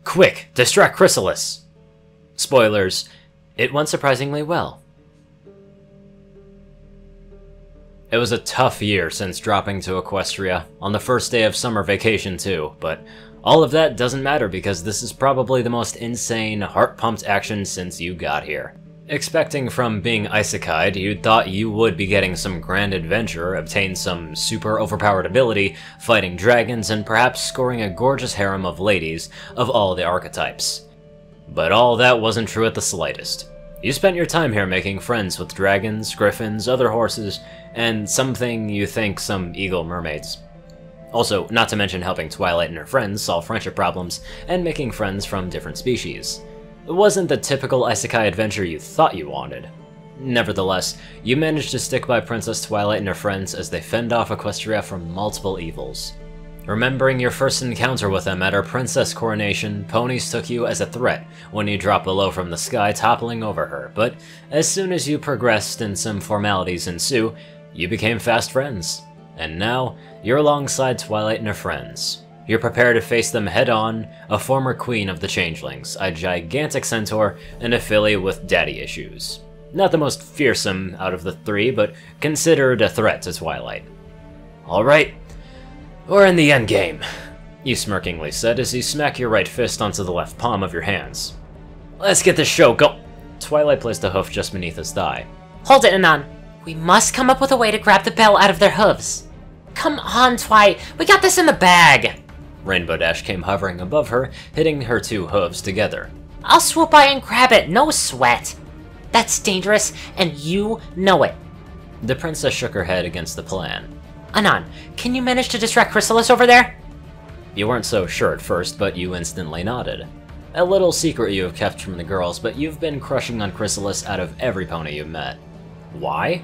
Quick, distract Chrysalis! Spoilers, it went surprisingly well. It was a tough year since dropping to Equestria, on the first day of summer vacation too, but all of that doesn't matter because this is probably the most insane, heart-pumped action since you got here. Expecting from being isekai'd, you thought you would be getting some grand adventure, obtain some super overpowered ability, fighting dragons, and perhaps scoring a gorgeous harem of ladies of all the archetypes. But all that wasn't true at the slightest. You spent your time here making friends with dragons, griffins, other horses, and something you think some eagle mermaids. Also, not to mention helping Twilight and her friends solve friendship problems, and making friends from different species. It wasn't the typical isekai adventure you thought you wanted. Nevertheless, you managed to stick by Princess Twilight and her friends as they fend off Equestria from multiple evils. Remembering your first encounter with them at her princess coronation, ponies took you as a threat when you dropped below from the sky, toppling over her, but as soon as you progressed and some formalities ensue, you became fast friends. And now, you're alongside Twilight and her friends. You're prepared to face them head-on, a former queen of the changelings, a gigantic centaur, and a filly with daddy issues. Not the most fearsome out of the three, but considered a threat to Twilight. Alright, we're in the endgame, you smirkingly said as you smack your right fist onto the left palm of your hands. Let's get this show go— Twilight placed a hoof just beneath his thigh. Hold it, Anon. We must come up with a way to grab the bell out of their hooves. Come on, Twi, we got this in the bag! Rainbow Dash came hovering above her, hitting her two hooves together. I'll swoop by and grab it, no sweat. That's dangerous, and you know it. The princess shook her head against the plan. Anon, can you manage to distract Chrysalis over there? You weren't so sure at first, but you instantly nodded. A little secret you have kept from the girls, but you've been crushing on Chrysalis out of every pony you've met. Why?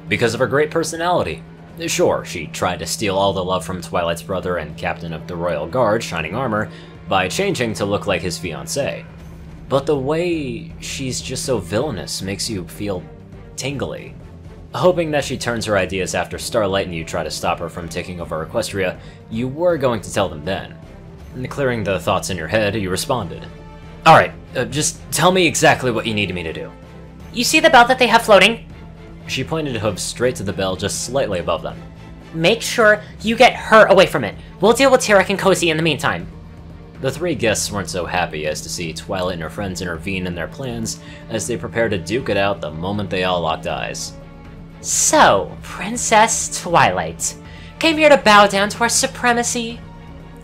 Because of her great personality. Sure, she tried to steal all the love from Twilight's brother and captain of the Royal Guard, Shining Armor, by changing to look like his fiancée. But the way she's just so villainous makes you feel tingly. Hoping that she turns her ideas after Starlight and you try to stop her from taking over Equestria, you were going to tell them then. And clearing the thoughts in your head, you responded. Alright, just tell me exactly what you need me to do. You see the bell that they have floating? She pointed hooves straight to the bell just slightly above them. Make sure you get her away from it. We'll deal with Tarek and Cozy in the meantime. The three guests weren't so happy as to see Twilight and her friends intervene in their plans as they prepared to duke it out the moment they all locked eyes. So, Princess Twilight, came here to bow down to our supremacy?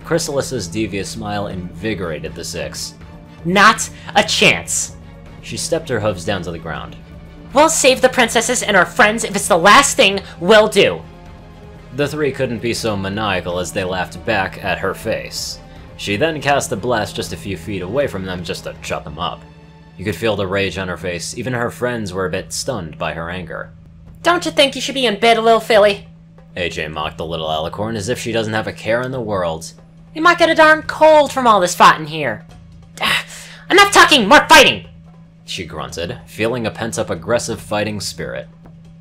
Chrysalis's devious smile invigorated the six. Not a chance. She stepped her hooves down to the ground. We'll save the princesses and our friends if it's the last thing we'll do. The three couldn't be so maniacal as they laughed back at her face. She then cast a blast just a few feet away from them just to shut them up. You could feel the rage on her face, even her friends were a bit stunned by her anger. Don't you think you should be in bed, little filly? AJ mocked the little alicorn as if she doesn't have a care in the world. You might get a darn cold from all this fighting here. Enough talking, more fighting! She grunted, feeling a pent-up aggressive fighting spirit.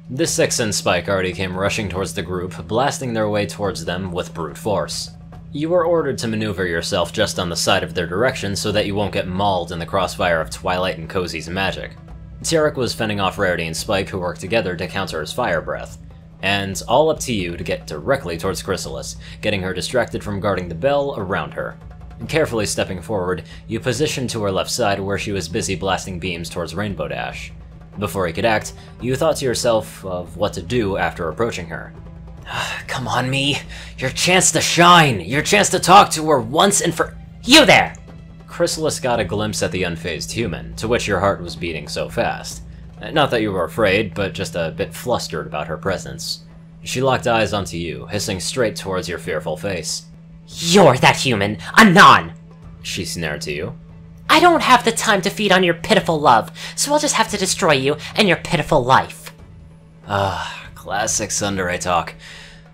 The Six and Spike already came rushing towards the group, blasting their way towards them with brute force. You were ordered to maneuver yourself just on the side of their direction so that you won't get mauled in the crossfire of Twilight and Cozy's magic. Tarek was fending off Rarity and Spike, who worked together to counter his fire breath. And all up to you to get directly towards Chrysalis, getting her distracted from guarding the bell around her. Carefully stepping forward, you positioned to her left side where she was busy blasting beams towards Rainbow Dash. Before he could act, you thought to yourself of what to do after approaching her. Come on, me. Your chance to shine! Your chance to talk to her once and for— You there! Chrysalis got a glimpse at the unfazed human, to which your heart was beating so fast. Not that you were afraid, but just a bit flustered about her presence. She locked eyes onto you, hissing straight towards your fearful face. You're that human, Anon! She snared to you. I don't have the time to feed on your pitiful love, so I'll just have to destroy you and your pitiful life. Classic tsundere talk.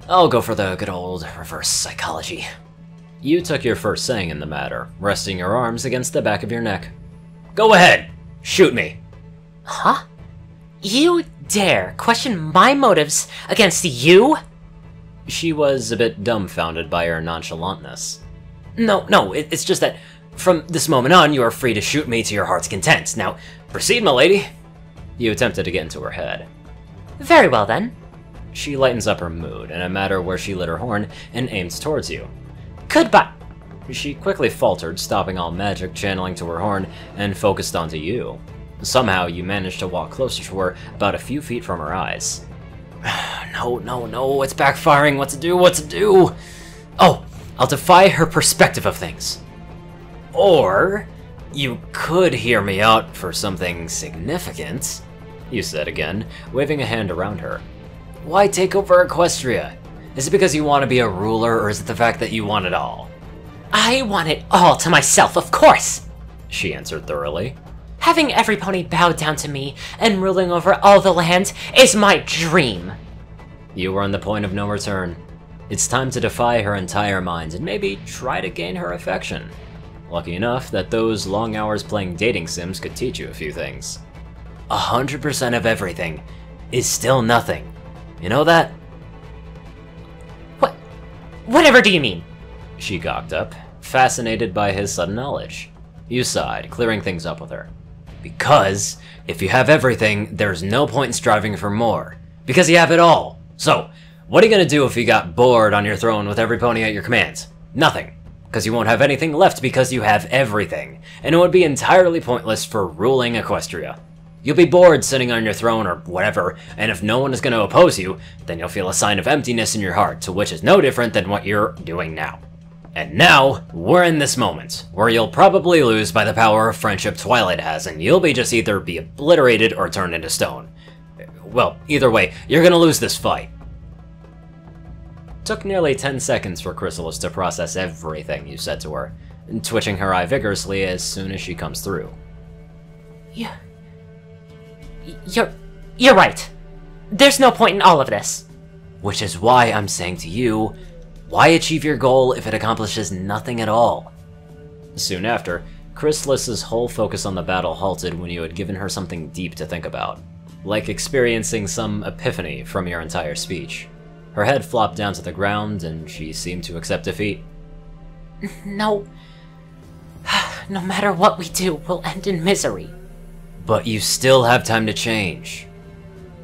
I'll go for the good old reverse psychology. You took your first saying in the matter, resting your arms against the back of your neck. Go ahead! Shoot me! Huh? You dare question my motives against you? She was a bit dumbfounded by her nonchalantness. No, it's just that From this moment on, you are free to shoot me to your heart's content. Now, proceed, milady. You attempted to get into her head. Very well, then. She lightens up her mood, in a matter where she lit her horn and aims towards you. Goodbye. She quickly faltered, stopping all magic channeling to her horn, and focused onto you. Somehow, you managed to walk closer to her, about a few feet from her eyes. No, it's backfiring. What to do? Oh, I'll defy her perspective of things. Or, you could hear me out for something significant, you said again, waving a hand around her. Why take over Equestria? Is it because you want to be a ruler, or is it the fact that you want it all? I want it all to myself, of course, she answered thoroughly. Having every pony bow down to me and ruling over all the land is my dream. You are on the point of no return. It's time to defy her entire mind and maybe try to gain her affection. Lucky enough that those long hours playing dating sims could teach you a few things. 100% of everything is still nothing. You know that? Whatever do you mean? She gawked up, fascinated by his sudden knowledge. You sighed, clearing things up with her. Because, if you have everything, there's no point in striving for more. Because you have it all. So, what are you gonna do if you got bored on your throne with every pony at your command? Nothing. Because you won't have anything left because you have everything. And it would be entirely pointless for ruling Equestria. You'll be bored sitting on your throne or whatever, and if no one is going to oppose you, then you'll feel a sign of emptiness in your heart, to which is no different than what you're doing now. And now, we're in this moment, where you'll probably lose by the power of friendship Twilight has, and you'll just either be obliterated or turned into stone. Well, either way, you're gonna lose this fight. It took nearly 10 seconds for Chrysalis to process everything you said to her, twitching her eye vigorously as soon as she comes through. You're right. There's no point in all of this. Which is why I'm saying to you, why achieve your goal if it accomplishes nothing at all? Soon after, Chrysalis's whole focus on the battle halted when you had given her something deep to think about, like experiencing some epiphany from your entire speech. Her head flopped down to the ground, and she seemed to accept defeat. No. No matter what we do, we'll end in misery. But you still have time to change.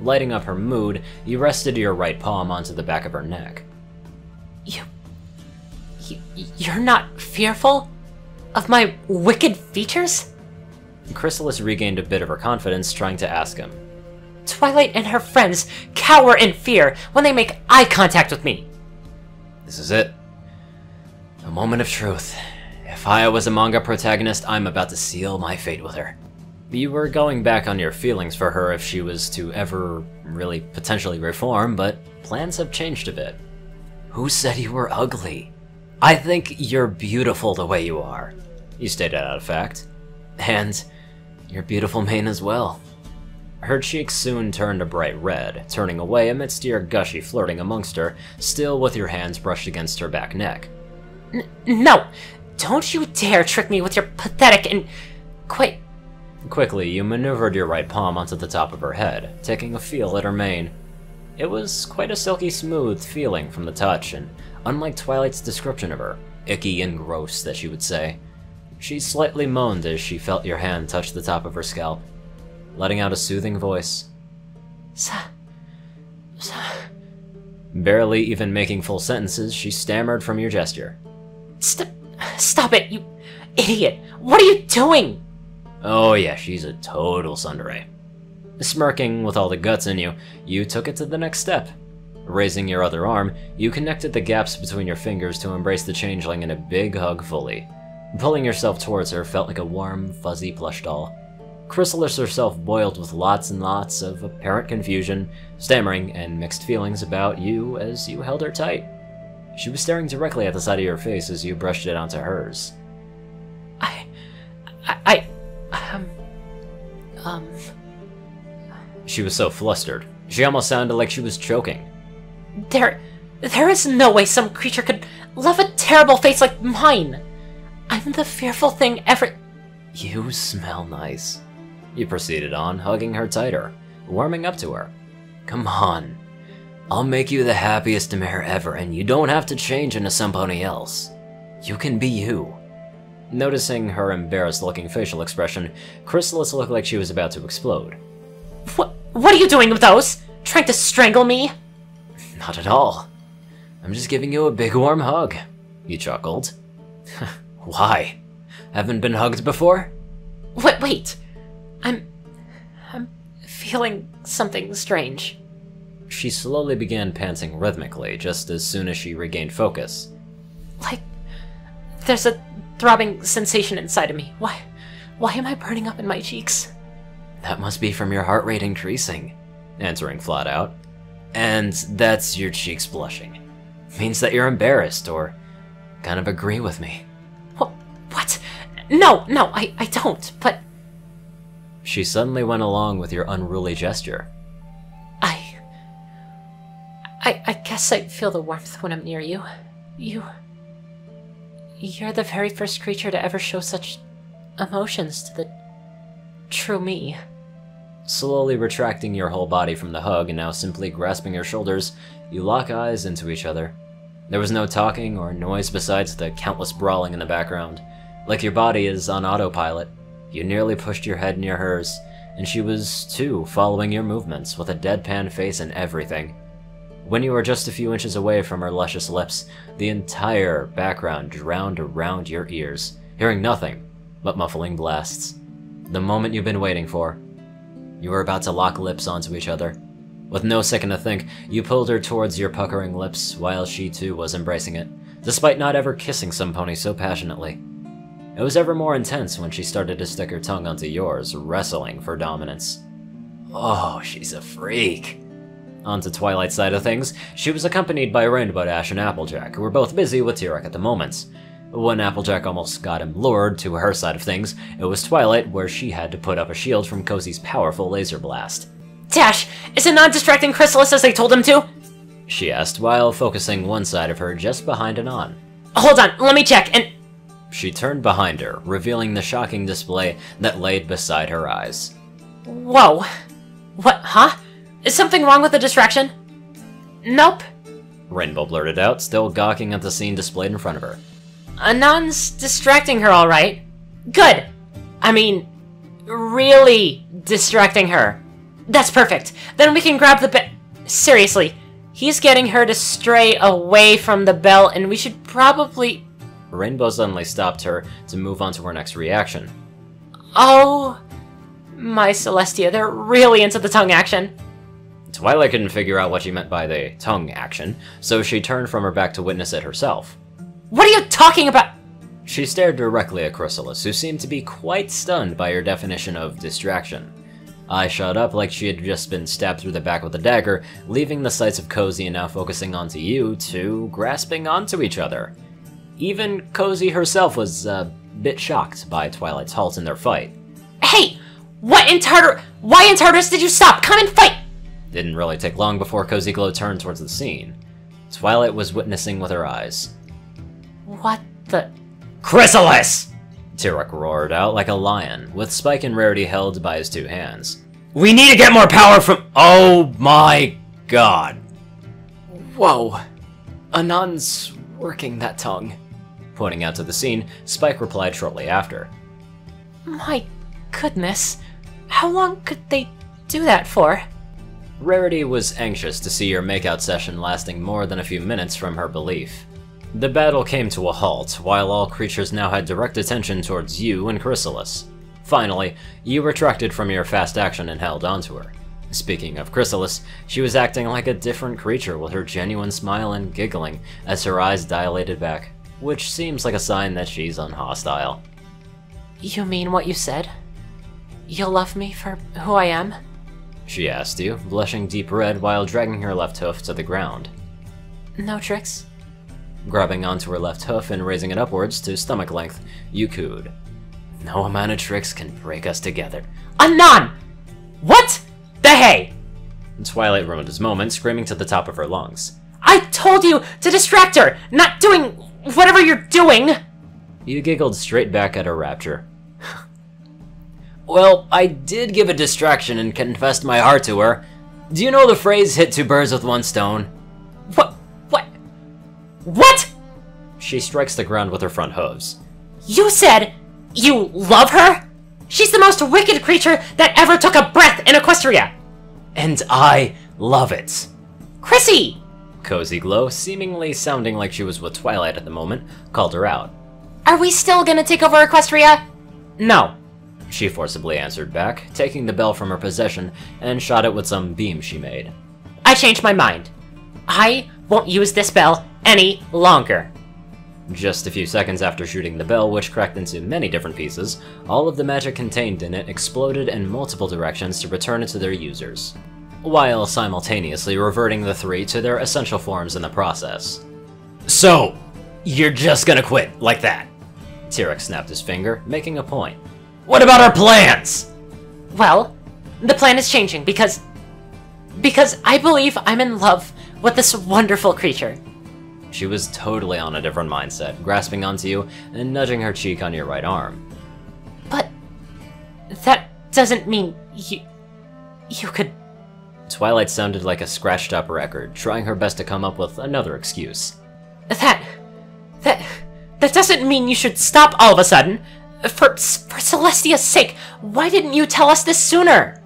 Lighting up her mood, you rested your right palm onto the back of her neck. You're not fearful of my wicked features? Chrysalis regained a bit of her confidence, trying to ask him. Twilight and her friends cower in fear when they make eye contact with me. This is it. A moment of truth. If I was a manga protagonist, I'm about to seal my fate with her. You were going back on your feelings for her if she was to ever really potentially reform, but plans have changed a bit. Who said you were ugly? I think you're beautiful the way you are. You stated out of fact. And your beautiful mane as well. Her cheeks soon turned a bright red, turning away amidst your gushy flirting amongst her, still with your hands brushed against her back neck. No! Don't you dare trick me with your pathetic and Quickly, you maneuvered your right palm onto the top of her head, taking a feel at her mane. It was quite a silky smooth feeling from the touch, and unlike Twilight's description of her, icky and gross that she would say, she slightly moaned as she felt your hand touch the top of her scalp, letting out a soothing voice. Barely even making full sentences, she stammered from your gesture. Stop it, you idiot! What are you doing? Oh yeah, she's a total tsundere. Smirking with all the guts in you, you took it to the next step. Raising your other arm, you connected the gaps between your fingers to embrace the changeling in a big hug fully. Pulling yourself towards her felt like a warm, fuzzy plush doll. Chrysalis herself boiled with lots and lots of apparent confusion, stammering, and mixed feelings about you as you held her tight. She was staring directly at the side of your face as you brushed it onto hers. She was so flustered. She almost sounded like she was choking. There is no way some creature could love a terrible face like mine. I'm the fearful thing ever. You smell nice. You proceeded on, hugging her tighter, warming up to her. Come on. I'll make you the happiest mare ever, and you don't have to change into somebody else. You can be you. Noticing her embarrassed-looking facial expression, Chrysalis looked like she was about to explode. What are you doing with those? Trying to strangle me? Not at all. I'm just giving you a big warm hug, he chuckled. Why? Haven't been hugged before? Wait. I'm feeling something strange. She slowly began panting rhythmically just as soon as she regained focus. Like, there's a throbbing sensation inside of me. Why am I burning up in my cheeks? That must be from your heart rate increasing, answering flat out. And that's your cheeks blushing. Means that you're embarrassed or kind of agree with me. What? No, I don't, but... She suddenly went along with your unruly gesture. I guess I feel the warmth when I'm near you. You're the very first creature to ever show such emotions to the true me. Slowly retracting your whole body from the hug and now simply grasping your shoulders, you lock eyes into each other. There was no talking or noise besides the countless brawling in the background. Like your body is on autopilot, you nearly pushed your head near hers, and she was, too, following your movements with a deadpan face and everything. When you were just a few inches away from her luscious lips, the entire background drowned around your ears, hearing nothing but muffling blasts. The moment you've been waiting for. You were about to lock lips onto each other. With no second to think, you pulled her towards your puckering lips while she too was embracing it, despite not ever kissing some pony so passionately. It was ever more intense when she started to stick her tongue onto yours, wrestling for dominance. Oh, she's a freak. Onto Twilight's side of things, she was accompanied by Rainbow Dash and Applejack, who were both busy with T-Rex at the moment. When Applejack almost got him lured to her side of things, it was Twilight where she had to put up a shield from Cozy's powerful laser blast. Dash, is Anon distracting Chrysalis as they told him to? She asked while focusing one side of her just behind Anon. Hold on, let me check, and... She turned behind her, revealing the shocking display that laid beside her eyes. Whoa. What, huh? Is something wrong with the distraction? Nope. Rainbow blurted out, still gawking at the scene displayed in front of her. Anon's distracting her alright. Good. I mean, really distracting her. That's perfect. Then we can grab the Seriously, he's getting her to stray away from the bell, and we should probably... Rainbow suddenly stopped her to move on to her next reaction. Oh, my Celestia, they're really into the tongue action. Twilight couldn't figure out what she meant by the tongue action, so she turned from her back to witness it herself. What are you talking about? She stared directly at Chrysalis, who seemed to be quite stunned by her definition of distraction. Eyes shot up like she had just been stabbed through the back with a dagger, leaving the sights of Cozy and now focusing onto you two grasping onto each other. Even Cozy herself was a bit shocked by Twilight's halt in their fight. Hey! Why in Tartarus did you stop? Come and fight! Didn't really take long before Cozy Glow turned towards the scene. Twilight was witnessing with her eyes. What the... Chrysalis! T-Rex roared out like a lion, with Spike and Rarity held by his two hands. We need to get more power from— Oh my god. Whoa. Anon's working that tongue. Pointing out to the scene, Spike replied shortly after. My goodness. How long could they do that for? Rarity was anxious to see your makeout session lasting more than a few minutes from her belief. The battle came to a halt, while all creatures now had direct attention towards you and Chrysalis. Finally, you retracted from your fast action and held onto her. Speaking of Chrysalis, she was acting like a different creature with her genuine smile and giggling as her eyes dilated back, which seems like a sign that she's unhostile. You mean what you said? You'll love me for who I am? She asked you, blushing deep red while dragging her left hoof to the ground. No tricks? Grabbing onto her left hoof and raising it upwards to stomach length, you cooed. No amount of tricks can break us together. Anon! What the hey? Twilight ruined his moment, screaming to the top of her lungs. I told you to distract her, not doing whatever you're doing! You giggled straight back at her rapture. Well, I did give a distraction and confessed my heart to her. Do you know the phrase, hit two birds with one stone? What? She She strikes the ground with her front hooves. You said you love her? She's the most wicked creature that ever took a breath in Equestria! And I love it. Chrissy! Cozy Glow, seemingly sounding like she was with Twilight at the moment, called her out. Are we still gonna take over Equestria? No, she forcibly answered back, taking the bell from her possession and shot it with some beam she made. I changed my mind. I won't use this bell any longer. Just a few seconds after shooting the bell, which cracked into many different pieces, all of the magic contained in it exploded in multiple directions to return it to their users, while simultaneously reverting the three to their essential forms in the process. So, you're just gonna quit, like that? T-Rex snapped his finger, making a point. What about our plans? Well, the plan is changing because I believe I'm in love with this wonderful creature. She was totally on a different mindset, grasping onto you and nudging her cheek on your right arm. But that doesn't mean you could... Twilight sounded like a scratched-up record, trying her best to come up with another excuse. That doesn't mean you should stop all of a sudden. For Celestia's sake, why didn't you tell us this sooner?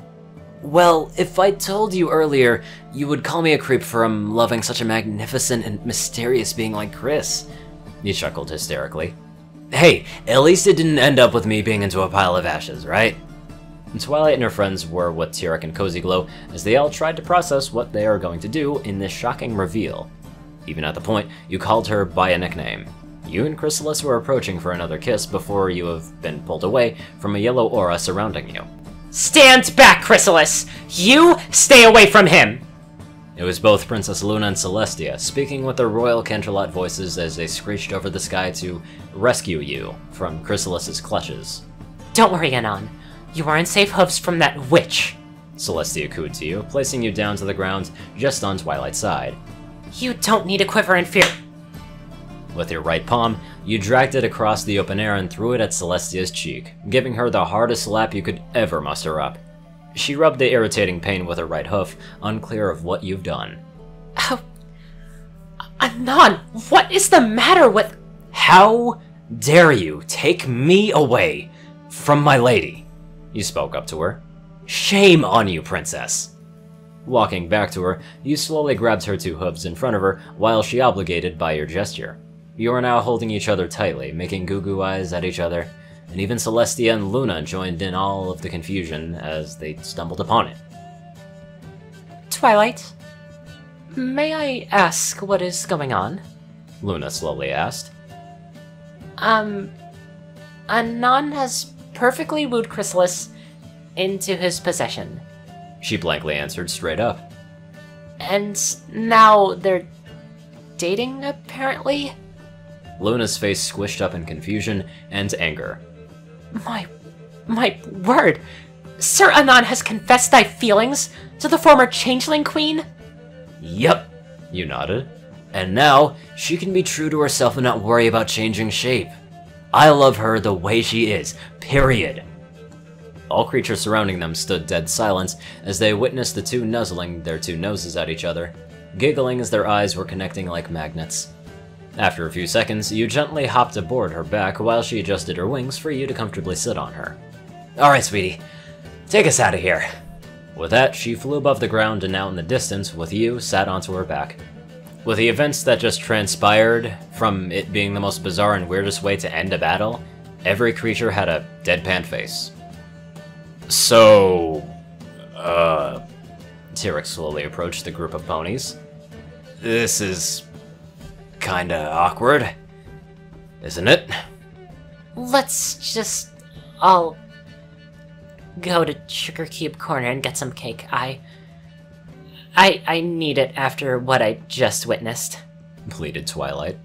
Well, if I told you earlier, you would call me a creep for loving such a magnificent and mysterious being like Chris. He chuckled hysterically. Hey, at least it didn't end up with me being into a pile of ashes, right? And Twilight and her friends were with T-Rex and Cozy Glow as they all tried to process what they are going to do in this shocking reveal. Even at the point, you called her by a nickname. You and Chrysalis were approaching for another kiss before you have been pulled away from a yellow aura surrounding you. Stand back, Chrysalis! You stay away from him! It was both Princess Luna and Celestia, speaking with their royal Canterlot voices as they screeched over the sky to rescue you from Chrysalis's clutches. Don't worry, Anon. You are in safe hooves from that witch. Celestia cooed to you, placing you down to the ground just on Twilight's side. You don't need to quiver in fear. With your right palm, you dragged it across the open air and threw it at Celestia's cheek, giving her the hardest slap you could ever muster up. She rubbed the irritating pain with her right hoof, unclear of what you've done. Oh, Anon, what is the matter with... How dare you take me away from my lady? You spoke up to her. Shame on you, princess. Walking back to her, you slowly grabbed her two hooves in front of her while she obligated by your gesture. You are now holding each other tightly, making goo-goo eyes at each other, and even Celestia and Luna joined in all of the confusion as they stumbled upon it. Twilight, may I ask what is going on? Luna slowly asked. Anon has perfectly wooed Chrysalis into his possession. She blankly answered straight up. And now they're dating, apparently? Luna's face squished up in confusion and anger. My word! Sir Anon has confessed thy feelings to the former Changeling Queen? Yup, you nodded. And now, she can be true to herself and not worry about changing shape. I love her the way she is, period. All creatures surrounding them stood dead silent as they witnessed the two nuzzling their two noses at each other, giggling as their eyes were connecting like magnets. After a few seconds, you gently hopped aboard her back while she adjusted her wings for you to comfortably sit on her. Alright, sweetie. Take us out of here. With that, she flew above the ground and out in the distance with you sat onto her back. With the events that just transpired, from it being the most bizarre and weirdest way to end a battle, every creature had a deadpan face. So... T-Rex slowly approached the group of ponies. This is... kinda awkward, isn't it? Let's just all go to Sugar Cube Corner and get some cake. I need it after what I just witnessed, pleaded Twilight.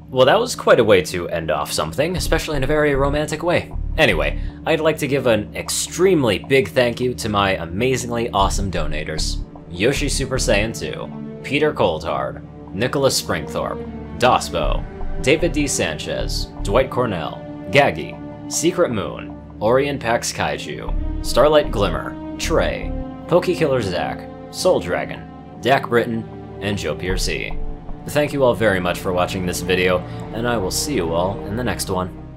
Well, that was quite a way to end off something, especially in a very romantic way. Anyway, I'd like to give an extremely big thank you to my amazingly awesome donators. Yoshi Super Saiyan 2, Peter Coulthard, Nicholas Springthorpe, Dospo, David D. Sanchez, Dwight Cornel, Gagi, Secret Moon, ORIAN KAIJU, Starlight Glimmer, Trey, Pokekillerzach, SoulDragon, Britton, and Joe Pearce. Thank you all very much for watching this video, and I will see you all in the next one.